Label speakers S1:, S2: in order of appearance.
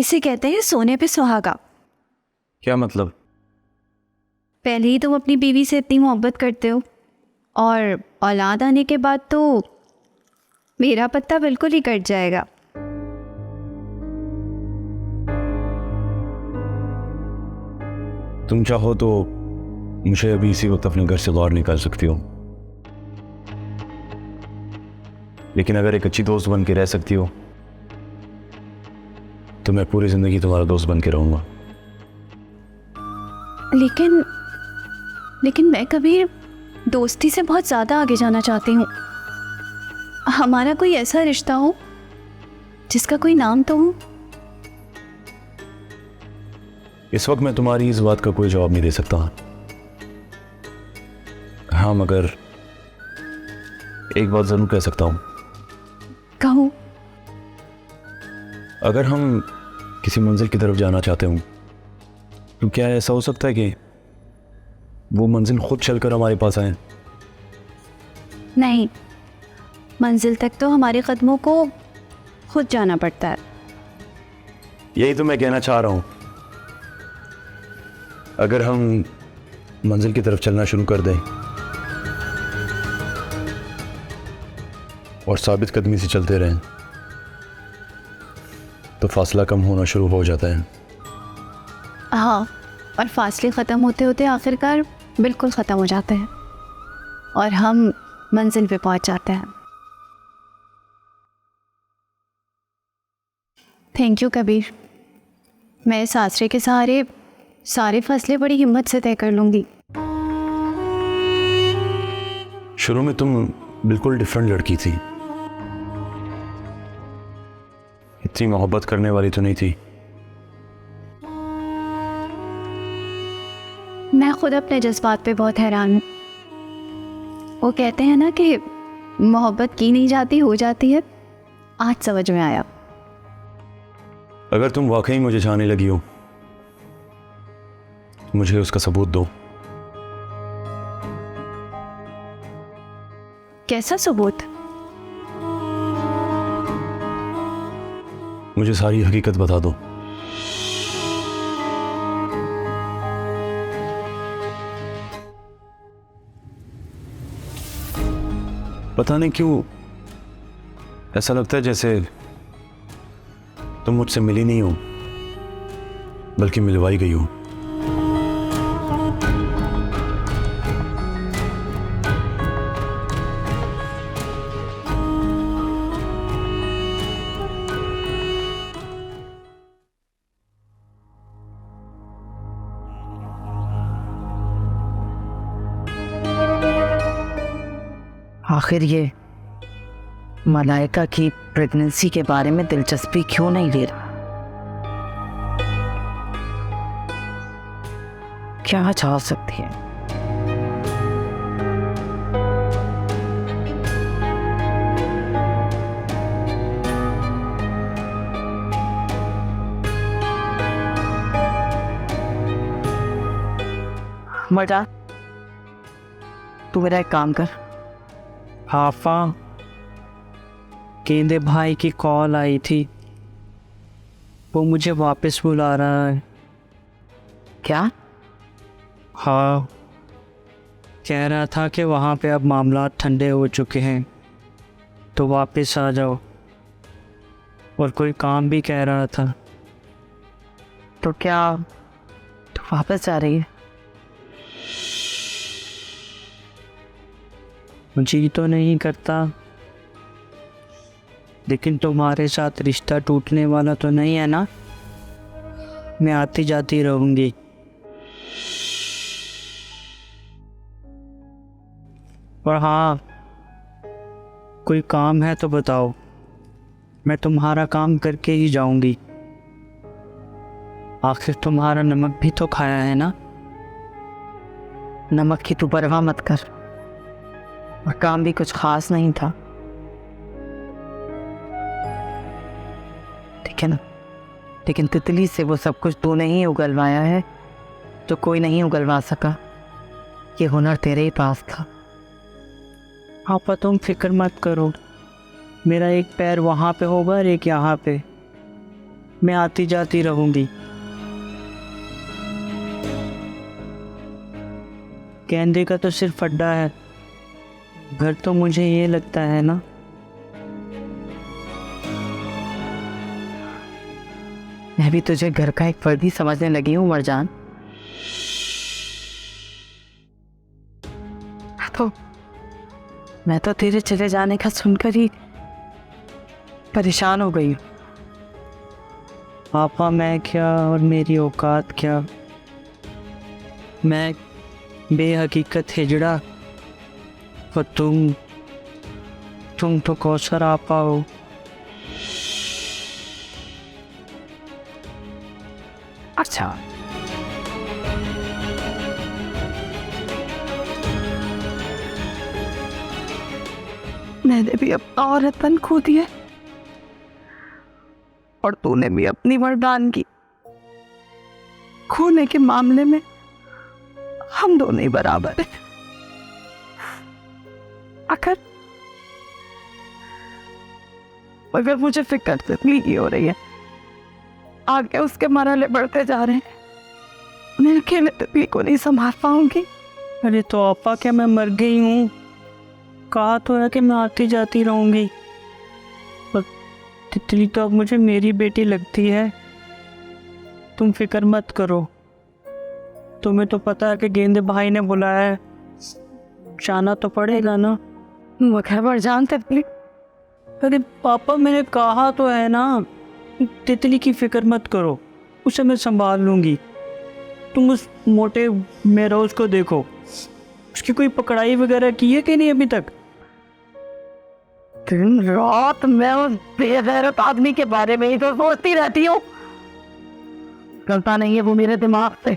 S1: इसे कहते हैं सोने पे सुहागा।
S2: क्या मतलब?
S1: पहले ही तुम अपनी बीवी से इतनी मोहब्बत करते हो और औलाद आने के बाद तो मेरा पत्ता बिल्कुल ही कट जाएगा।
S2: तुम चाहो तो मुझे अभी इसी वक्त अपने घर से बाहर निकाल सकती हो, लेकिन अगर एक अच्छी दोस्त बन के रह सकती हो तो मैं पूरी जिंदगी तुम्हारा दोस्त बन के रहूंगा।
S1: लेकिन मैं कभी दोस्ती से बहुत ज़्यादा आगे जाना चाहती हूँ। हमारा कोई ऐसा रिश्ता हो जिसका कोई नाम तो हो।
S2: इस वक्त मैं तुम्हारी इस बात का कोई जवाब नहीं दे सकता। हाँ, मगर एक बात जरूर कह सकता हूं।
S1: कहो।
S2: अगर हम किसी मंजिल की तरफ जाना चाहते हो तो क्या ऐसा हो सकता है कि वो मंजिल खुद चलकर हमारे पास आए?
S1: नहीं, मंजिल तक तो हमारे कदमों को खुद जाना पड़ता है।
S2: यही तो मैं कहना चाह रहा हूं। अगर हम मंजिल की तरफ चलना शुरू कर दें और साबित कदमी से चलते रहें तो फासला कम होना शुरू हो जाता है।
S1: हाँ, और फासले ख़त्म होते होते आखिरकार बिल्कुल ख़त्म हो जाते हैं और हम मंजिल पे पहुंच जाते हैं। Thank you Kabir. मैं इस आसरे के सहारे सारे फैसले बड़ी हिम्मत से तय कर लूँगी।
S2: शुरू में तुम बिल्कुल डिफरेंट लड़की थी, इतनी मोहब्बत करने वाली तो नहीं थी।
S1: मैं खुद अपने जज्बात पे बहुत हैरान हूँ। वो कहते हैं ना कि मोहब्बत की नहीं जाती, हो जाती है। आज समझ में आया।
S2: अगर तुम वाकई मुझे चाहने लगी हो तो मुझे उसका सबूत दो।
S1: कैसा सबूत?
S2: मुझे सारी हकीकत बता दो। पता नहीं क्यों ऐसा लगता है जैसे तुम मुझसे मिली नहीं हो बल्कि मिलवाई गई हो।
S3: आखिर ये मलाइका की प्रेगनेंसी के बारे में दिलचस्पी क्यों नहीं ले रहा? क्या चाह सकती है? मर्दा, तू मेरा एक काम कर।
S4: आफा, गेंदे भाई की कॉल आई थी, वो मुझे वापस बुला रहा है।
S3: क्या?
S4: हाँ, कह रहा था कि वहाँ पे अब मामलात ठंडे हो चुके हैं तो वापस आ जाओ, और कोई काम भी कह रहा था।
S3: तो क्या तू वापस जा रही है?
S4: जी तो नहीं करता, लेकिन तुम्हारे साथ रिश्ता टूटने वाला तो नहीं है ना। मैं आती जाती रहूंगी। और हाँ, कोई काम है तो बताओ, मैं तुम्हारा काम करके ही जाऊंगी। आखिर तुम्हारा नमक भी तो खाया है ना।
S3: नमक की तू परवाह मत कर, और काम भी कुछ खास नहीं था, ठीक है ना। लेकिन तितली से वो सब कुछ तूने ही उगलवाया है जो कोई नहीं उगलवा सका। ये हुनर तेरे ही पास था।
S4: आपा, तुम फिक्र मत करो, मेरा एक पैर वहाँ पे होगा और एक यहाँ पे। मैं आती जाती रहूंगी। गेंदे का तो सिर्फ अड्डा है, घर तो मुझे ये लगता है ना।
S3: मैं भी तुझे घर का एक फर्द ही समझने लगी हूँ मरजान। मैं तो तेरे चले जाने का सुनकर ही परेशान हो गई हूँ।
S4: पापा मैं क्या और मेरी औकात क्या, मैं बेहकीकत हिजड़ा और तुम तो कौसर आपा हो।
S3: अच्छा, मैंने भी अपना औरतपन खो दिया और तूने भी अपनी मर्दानगी। खोने के मामले में हम दोनों ही बराबर हैं। मगर मुझे फिक्र तकलीफ हो रही है, आगे उसके मरहले बढ़ते जा रहे हैं। मैं अकेले तकलीफ को नहीं संभाल पाऊंगी।
S4: अरे तो आपा क्या मैं मर गई हूँ? कहा तो है कि मैं आती जाती रहूंगी, पर तितली तो अब मुझे मेरी बेटी लगती है। तुम फिक्र मत करो, तुम्हें तो पता है कि गेंदे भाई ने बुलाया है, जाना तो पड़ेगा ना।
S3: मगर मरजान तितली,
S4: अरे पापा मैंने कहा तो है ना, तितली की फिक्र मत करो, उसे मैं संभाल लूंगी। तुम उस मोटे मेरोज को देखो, उसकी कोई पकड़ाई वगैरह की है कि नहीं अभी तक?
S3: दिन रात मैं उस बेगैरत आदमी के बारे में ही तो सोचती रहती हूँ। गलता नहीं है वो मेरे दिमाग से।